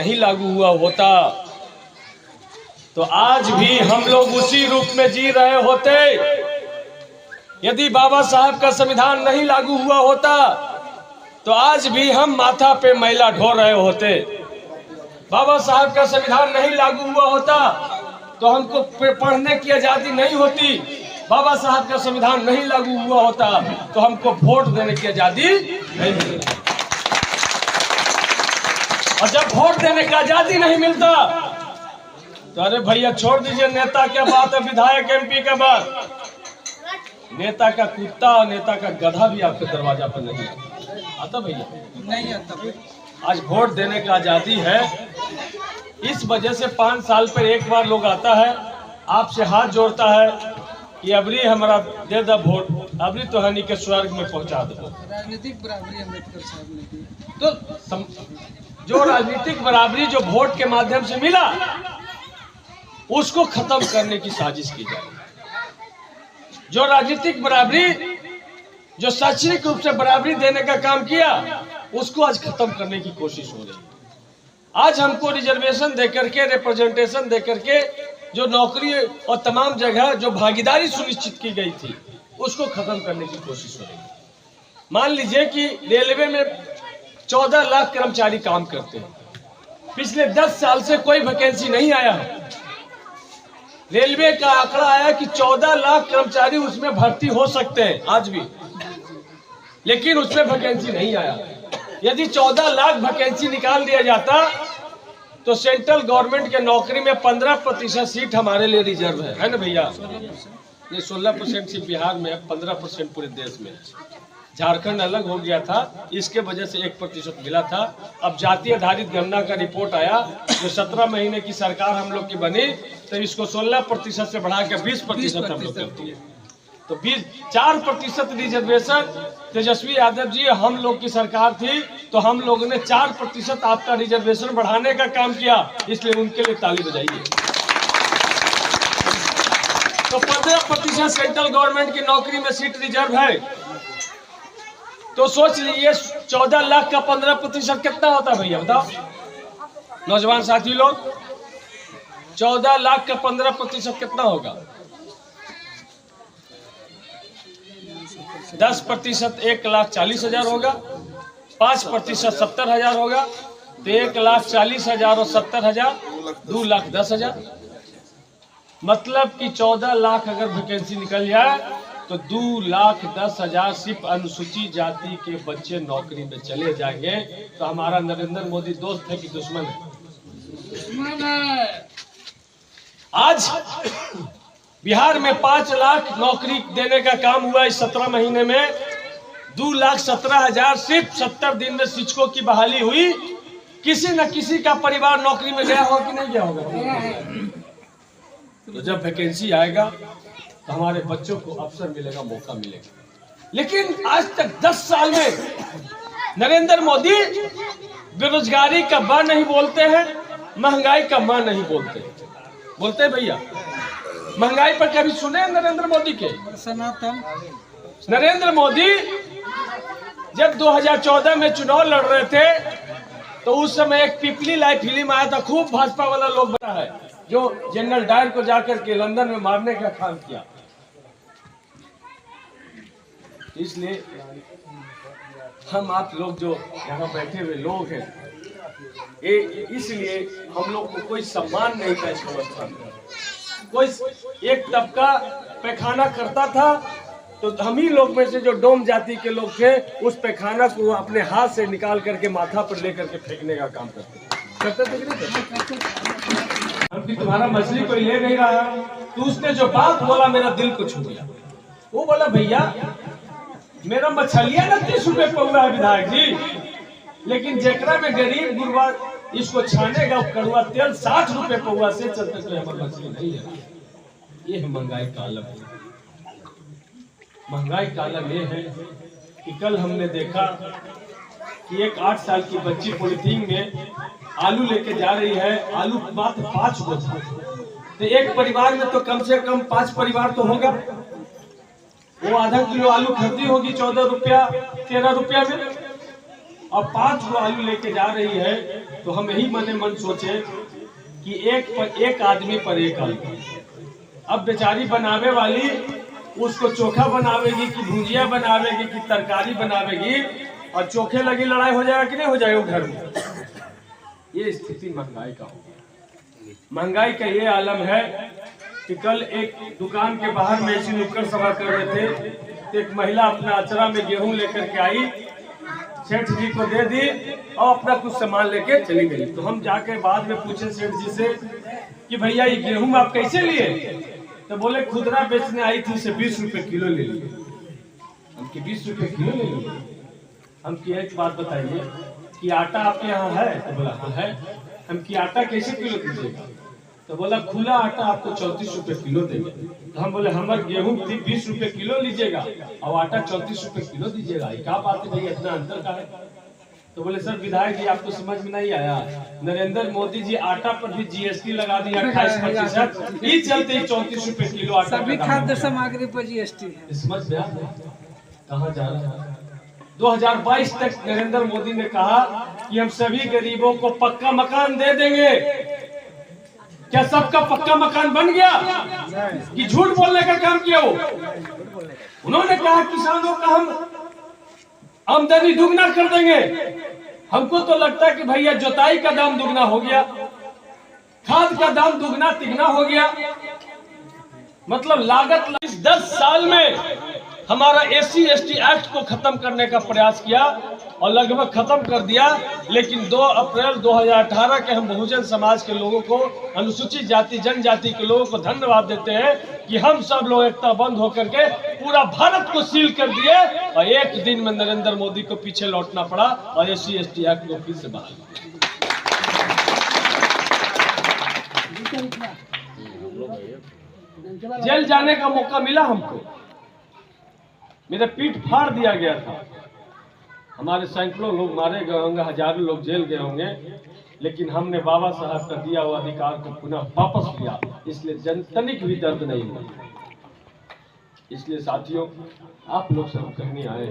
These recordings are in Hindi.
नहीं लागू हुआ होता तो आज भी हम लोग उसी रूप में जी रहे होते। यदि बाबा साहब का संविधान नहीं लागू हुआ होता तो आज भी हम माथा पे मैला ढो रहे होते। बाबा साहब का संविधान नहीं लागू हुआ होता तो हमको पढ़ने की आजादी नहीं होती। बाबा साहब का संविधान नहीं लागू हुआ होता तो हमको वोट देने की आजादी नहीं मिलती। और जब वोट देने की आजादी नहीं मिलता तो अरे भैया छोड़ दीजिए नेता क्या बात है, विधायक एमपी का बात। नेता का कुत्ता और नेता का गधा भी आपके दरवाजा पर नहीं आता भैया, नहीं आता। आज वोट देने की आजादी है, इस वजह से 5 साल पर एक बार लोग आता है, आपसे हाथ जोड़ता है कि अबरी हमारा दे दो वोट, अबरी तो हनी के स्वर्ग में पहुंचा दो। राजनीतिक बराबरी अम्बेडकर साहब ने दी, तो जो राजनीतिक बराबरी जो वोट के माध्यम से मिला उसको खत्म करने की साजिश की जा रही है। जो राजनीतिक बराबरी, जो शैक्षणिक रूप से बराबरी देने का काम किया, उसको आज खत्म करने की कोशिश हो रही है। आज हमको रिजर्वेशन देकर के, रिप्रेजेंटेशन देकर के जो नौकरी और तमाम जगह जो भागीदारी सुनिश्चित की गई थी उसको खत्म करने की कोशिश हो रही है। मान लीजिए कि रेलवे में 14 लाख कर्मचारी काम करते हैं, पिछले 10 साल से कोई वैकेंसी नहीं आया है। रेलवे का आंकड़ा आया कि 14 लाख कर्मचारी उसमें भर्ती हो सकते हैं आज भी, लेकिन उसमें वैकेंसी नहीं आया। यदि 14 लाख वैकेंसी निकाल दिया जाता तो सेंट्रल गवर्नमेंट के नौकरी में 15% सीट हमारे लिए रिजर्व है ना भैया। ये 16% सिर्फ बिहार में है, 15% पूरे देश में। झारखंड अलग हो गया था, इसके वजह से 1% मिला था। अब जाति आधारित गणना का रिपोर्ट आया, जो 17 महीने की सरकार हम लोग की बनी तो इसको 16% से बढ़ा के 20% हम लोग करती है। तो 4% रिजर्वेशन तेजस्वी यादव जी हम लोग की सरकार थी तो हम लोगों ने 4% आपका रिजर्वेशन बढ़ाने का काम किया, इसलिए उनके लिए ताली बजाइए। तो 15% सेंट्रल गवर्नमेंट की नौकरी में सीट रिजर्व है, तो सोच लीजिए 14 लाख का 15% कितना होता है भैया, बताओ नौजवान साथी लोग। 14 लाख का 15% कितना होगा? 10% 1,40,000 होगा, 5% 70,000 होगा, तो 1,40,000 और 70,000 2,10,000। मतलब कि 14 लाख अगर वैकेंसी निकल जाए तो 2,10,000 सिर्फ अनुसूचित जाति के बच्चे नौकरी में चले जाएंगे। तो हमारा नरेंद्र मोदी दोस्त है कि दुश्मन है? आज बिहार में 5 लाख नौकरी देने का काम हुआ इस 17 महीने में। 2,17,000 सिर्फ 70 दिन में शिक्षकों की बहाली हुई। किसी न किसी का परिवार नौकरी में गया होगा कि नहीं गया होगा? तो जब वैकेंसी आएगा तो हमारे बच्चों को अवसर मिलेगा, मौका मिलेगा। लेकिन आज तक 10 साल में नरेंद्र मोदी बेरोजगारी का ब नहीं बोलते हैं, महंगाई का म नहीं बोलते। बोलते हैं भैया महंगाई पर कभी सुने नरेंद्र मोदी के? सनातन नरेंद्र मोदी जब 2014 में चुनाव लड़ रहे थे तो उस समय एक पिपली लाइव फिल्म आया था, खूब भाजपा वाला लोग बना है, जो जनरल डायर को जाकर के लंदन में मारने का काम किया। इसलिए हम आप लोग जो यहाँ बैठे हुए लोग हैं, इसलिए हम लोग को कोई सम्मान नहीं था इस व्यवस्था में। कोई एक तबका पैखाना करता था तो हम ही लोग में से जो डोम जाति के लोग थे उस पैखाना को अपने हाथ से निकाल करके माथा पर लेकर के फेंकने का काम करते थे कि नहीं करते? तुम्हारा मछली कोई ले नहीं रहा, तो उसने जो बात बोला मेरा दिल को छू गया। वो बोला भैया मेरा मछलियां ना 30 रुपए पौवा है विधायक जी, लेकिन जेकरा में गरीब गुरबा इसको छानेगा कड़वा तेल 60 रुपए पौवा से चलते तो हमारी मछली नहीं है। ये है महंगाई का आलम। महंगाई का आलम ये है कि कल हमने देखा कि एक 8 साल की बच्ची पॉलिथीन में आलू लेके जा रही है, आलू मात्र 5 गो था। तो एक परिवार में तो कम से कम 5 परिवार तो होगा, वो आधा किलो आलू खरीदी होगी 14 रुपया 13 रुपया में। और 5 को आलू लेके जा रही है, तो हम यही मन मन सोचे कि एक आदमी पर एक आलू। अब बेचारी बनावे वाली उसको चोखा बनावेगी कि भुजिया बनावेगी कि तरकारी बनावेगी, और चोखे लगी लड़ाई हो जाएगा कि नहीं हो जाएगा घर में। ये स्थिति महंगाई का हो गया। महंगाई का ये आलम है कि कल एक दुकान के बाहर में ऐसी नुक्कड़ सभा कर रहे थे, तो एक महिला अपना अचरा में गेहूं लेकर के आई, सेठ जी को दे दी और अपना कुछ सामान लेके चली गई। तो हम जाके बाद में पूछे सेठ जी से कि भैया ये गेहूं आप कैसे लिए? तो बोले खुदरा बेचने आई थी, इसे 20 रुपए किलो ले लिए। हम कि 20 रुपए किलो ले लिए? हम की एक बात बताइए कि आटा आपके यहाँ है? तो बोला हाँ है। हम की आटा कैसे किलो दीजिएगा? तो बोला खुला आटा आपको 34 रुपए किलो देंगे। तो हम बोले हमारे गेहूं 20 रुपए किलो लीजिएगा और आटा 34 रुपए किलो दीजिएगा, क्या बात है भैया, इतना अंतर का है? तो बोले सर विधायक जी आपको समझ में नहीं आया, नरेंद्र मोदी जी आटा पर भी जीएसटी लगा दिया 28%, इस चलते 34 रुपए किलो आटा। सभी खाद्य सामग्री पर जीएसटी है। समझ में कहाँ जा रहा है? 2022 तक नरेंद्र मोदी ने कहा कि हम सभी गरीबों को पक्का मकान दे देंगे। क्या सबका पक्का मकान बन गया कि झूठ बोलने का काम किया वो? उन्होंने कहा किसानों का हम आमदनी दुगना कर देंगे। हमको तो लगता है कि भैया जोताई का दाम दुगना हो गया, खाद का दाम दुगना तिगना हो गया, मतलब लागत 10 साल में हमारा SC ST एक्ट को खत्म करने का प्रयास किया और लगभग खत्म कर दिया। लेकिन 2 अप्रैल 2018 के हम बहुजन समाज के लोगों को, अनुसूचित जाति जनजाति के लोगों को धन्यवाद देते हैं कि हम सब लोग एकता बंद होकर के पूरा भारत को सील कर दिए और एक दिन में नरेंद्र मोदी को पीछे लौटना पड़ा और SC ST एक्ट को फिर से बहाल किया। जेल जाने का मौका मिला हमको, मेरा पीठ फाड़ दिया गया था, हमारे सैकड़ों लोग मारे गए होंगे, हजारों लोग जेल गए होंगे, लेकिन हमने बाबा साहब का दिया हुआ अधिकार को पुनः वापस लिया, इसलिए जनतनिक भी दर्द नहीं हुआ। इसलिए साथियों, आप लोग सब कहने आए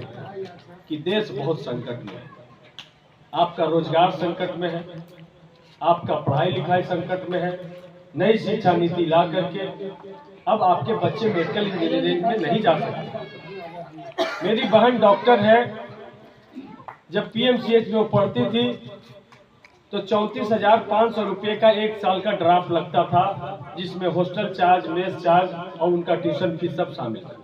कि देश बहुत संकट में है, आपका रोजगार संकट में है, आपका पढ़ाई लिखाई संकट में है, नई शिक्षा नीति ला करके अब आपके बच्चे मेडिकल इंजीनियरिंग में नहीं जा सकते। मेरी बहन डॉक्टर है, जब PMCH में वो पढ़ती थी तो 34,500 रुपये का 1 साल का ड्राफ्ट लगता था, जिसमें हॉस्टल चार्ज, मेस चार्ज और उनका ट्यूशन फीस सब शामिल था।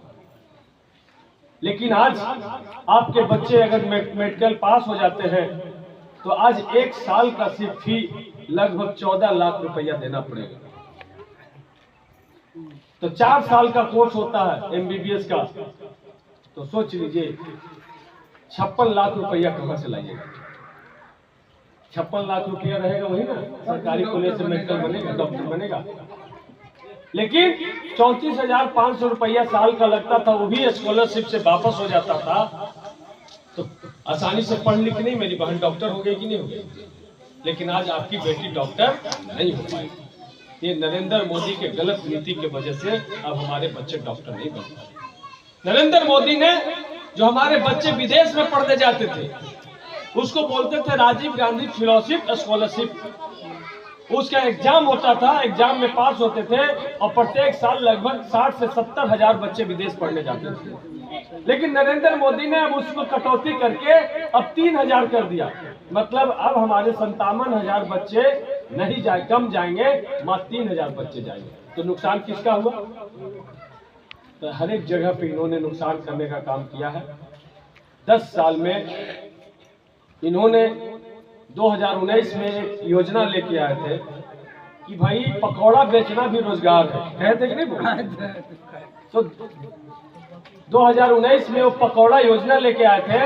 लेकिन आज आपके बच्चे अगर मेडिकल पास हो जाते हैं तो आज 1 साल का सिर्फ फी लगभग 14 लाख रुपया देना पड़ेगा। तो 4 साल का कोर्स होता है MBBS का, तो सोच लीजिए 56 लाख रुपया कहां से लाइएगा? 56 लाख रुपया रहेगा वही ना सरकारी कॉलेज से मेडिकल बनेगा, डॉक्टर बनेगा। लेकिन 34,500 रुपया साल का लगता था, वो भी स्कॉलरशिप से वापस हो जाता था। तो आसानी से पढ़ लिख नहीं मेरी बहन डॉक्टर हो गई कि नहीं हो गई? लेकिन आज आपकी बेटी डॉक्टर नहीं हो पाई। ये नरेंद्र मोदी के गलत नीति की वजह से अब हमारे बच्चे डॉक्टर नहीं बन पाए। नरेंद्र मोदी ने जो हमारे बच्चे विदेश में पढ़ने जाते थे उसको बोलते थे राजीव गांधी फेलोशिप स्कॉलरशिप। उसका एग्जाम होता था, एग्जाम में पास होते थे और प्रत्येक साल लगभग 60 से 70 हजार बच्चे विदेश पढ़ने जाते थे। लेकिन नरेंद्र मोदी ने अब उसको कटौती करके अब 3,000 कर दिया। मतलब अब हमारे 57,000 बच्चे नहीं जाए, कम जाएंगे, मात्र 3,000 बच्चे जाएंगे। तो नुकसान किसका हुआ? तो हर एक जगह पे इन्होंने नुकसान करने का काम किया है। 10 साल में इन्होंने 2019 में एक योजना लेके आए थे कि भाई पकौड़ा बेचना भी रोजगार है, कहते कि नहीं? तो 2019 में वो पकौड़ा योजना लेके आए थे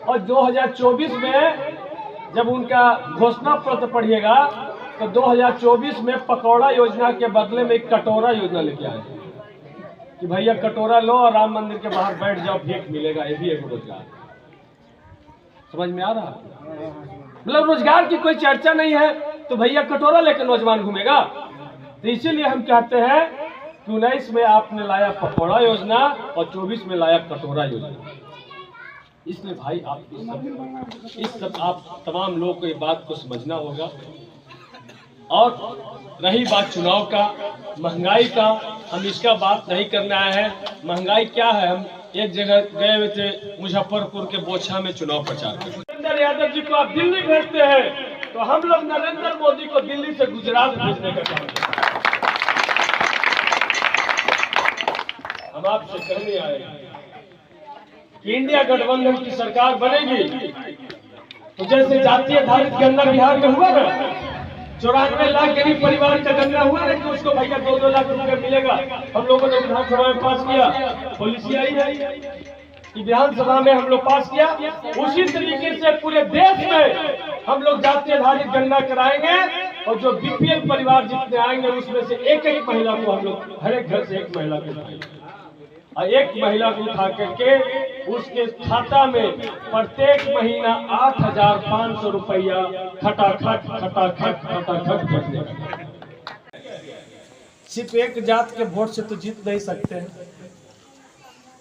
और 2024 में जब उनका घोषणा पत्र पढ़िएगा तो 2024 में पकौड़ा योजना के बदले में एक कटोरा योजना लेके आए कि भैया कटोरा लो और राम मंदिर के बाहर बैठ जाओ, भीख मिलेगा। ये भी एक रोजगार। समझ में आ रहा है? मतलब रोजगार की कोई चर्चा नहीं है तो भैया कटोरा लेकर नौजवान घूमेगा। तो इसीलिए हम कहते हैं कि 19 में आपने लाया पकौड़ा योजना और 24 में लाया कटोरा योजना। इसलिए भाई आप इस सब आप तमाम लोगों को ये बात को समझना होगा। और रही बात चुनाव का, महंगाई का, हम इसका बात नहीं करना है। महंगाई क्या है, हम एक जगह गए हुए थे मुजफ्फरपुर के बोछा में चुनाव प्रचार कर। नरेंद्र यादव जी को आप दिल्ली भेजते हैं तो हम लोग नरेंद्र मोदी को दिल्ली से गुजरात भेजने का काम करते हैं। हम आपसे कहने आए कि इंडिया गठबंधन की सरकार बनेगी तो जैसे जातीय आधारित गणना बिहार में हुआ ना, 94 लाख गरीब परिवार का गणना हुआ ना कि उसको भैया 2-2 लाख रुपया मिलेगा। हम लोगों ने विधानसभा में पास किया, पॉलिसी आई है कि विधानसभा में हम लोग पास किया। उसी तरीके से पूरे देश में हम लोग जातीय आधारित गणना कराएंगे और जो बीपीएल परिवार जितने आएंगे उसमें से एक एक महिला को हम लोग हर एक घर से एक महिला को उठाएंगे और एक महिला को उठा करके उसके खाता में प्रत्येक महीना 8,500 रुपया खटाखट बचने का। सिर्फ एक जात के वोट से तो जीत नहीं सकते हैं।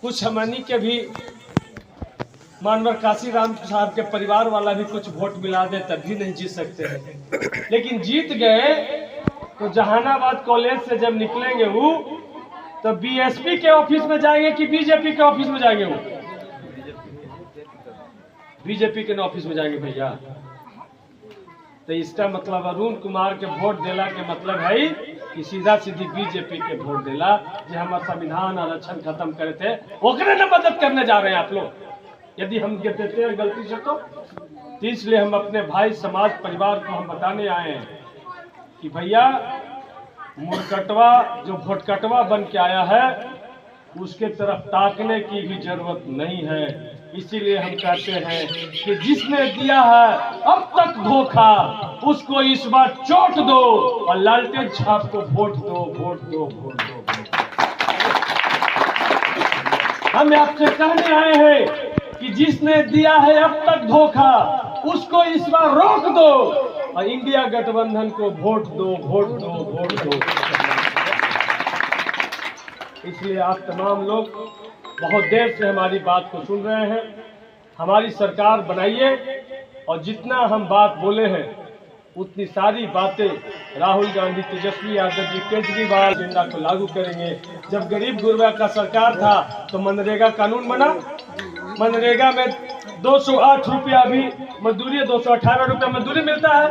कुछ हमनी के भी मानवर काशीराम साहब के परिवार वाला भी कुछ वोट मिला दे तब भी नहीं जीत सकते हैं। लेकिन जीत गए तो जहानाबाद कॉलेज से जब निकलेंगे वो तो बीएसपी के ऑफिस में जाएंगे कि बीजेपी के ऑफिस में जाएंगे? वो बीजेपी के ऑफिस में जाएंगे भैया। तो इसका मतलब अरुण कुमार के वोट देला के मतलब है कि सीधा सीधी बीजेपी के वोट देला जो हमारा संविधान आरक्षण खत्म करे थे ओकरे ने मदद करने जा रहे हैं आप लोग। यदि हम ये देते हैं गलती से तो इसलिए हम अपने भाई समाज परिवार को हम बताने आए हैं कि भैया मुरकटवा जो भोटकटवा बन के आया है उसके तरफ ताकने की भी जरूरत नहीं है। इसीलिए हम कहते हैं कि जिसने दिया है अब तक धोखा उसको इस बार चोट दो और लालटेन छाप को वोट दो, वोट दो, वोट दो। हम आपसे कहने आए हैं कि जिसने दिया है अब तक धोखा उसको इस बार रोक दो और इंडिया गठबंधन को वोट दो, वोट दो, वोट दो। इसलिए आप तमाम लोग बहुत देर से हमारी बात को सुन रहे हैं। हमारी सरकार बनाइए और जितना हम बात बोले हैं उतनी सारी बातें राहुल गांधी, तेजस्वी यादव जी, केजरीवाल एजेंडा को लागू करेंगे। जब गरीब गुरबा का सरकार था तो मनरेगा कानून बना, मनरेगा में 208 रुपया अभी मजदूरी, 218 रुपया मजदूरी मिलता है।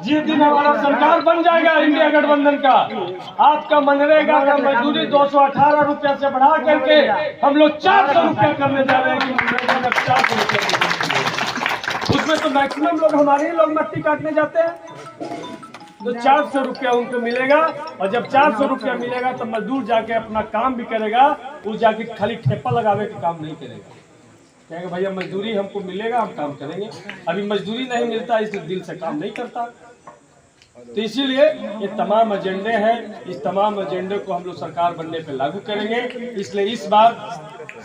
जिस दिन हमारा सरकार बन जाएगा इंडिया गठबंधन का, आपका मनरेगा का मजदूरी 218 रुपया से बढ़ा करके हम लोग 400 रुपया करने जा रहे हैं कि मनरेगा में 400 रुपया। उसमें तो मैक्सिमम लोग हमारे ही लोग मट्टी काटने जाते हैं तो 400 रुपया उनको मिलेगा। और जब 400 रुपया मिलेगा तो मजदूर जाके अपना काम भी करेगा, वो जाके खाली ठेपा लगावे के काम नहीं करेगा। कहेंगे भैया मजदूरी हमको मिलेगा हम काम करेंगे। अभी मजदूरी नहीं मिलता इसलिए दिल से काम नहीं करता। तो इसीलिए ये तमाम एजेंडे हैं, इस तमाम एजेंडे को हम लोग सरकार बनने पे लागू करेंगे। इसलिए इस बार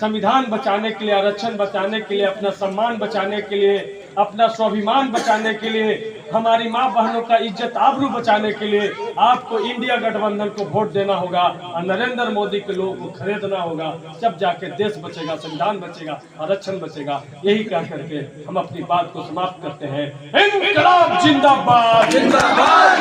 संविधान बचाने के लिए, आरक्षण बचाने के लिए, अपना सम्मान बचाने के लिए, अपना स्वाभिमान बचाने के लिए, हमारी माँ बहनों का इज्जत आबरू बचाने के लिए आपको इंडिया गठबंधन को वोट देना होगा और नरेंद्र मोदी के लोगों को खरीदना होगा। जब जाके देश बचेगा, संविधान बचेगा, आरक्षण बचेगा। यही कह करके हम अपनी बात को समाप्त करते हैं। इंकलाब जिंदाबाद, जिंदाबाद।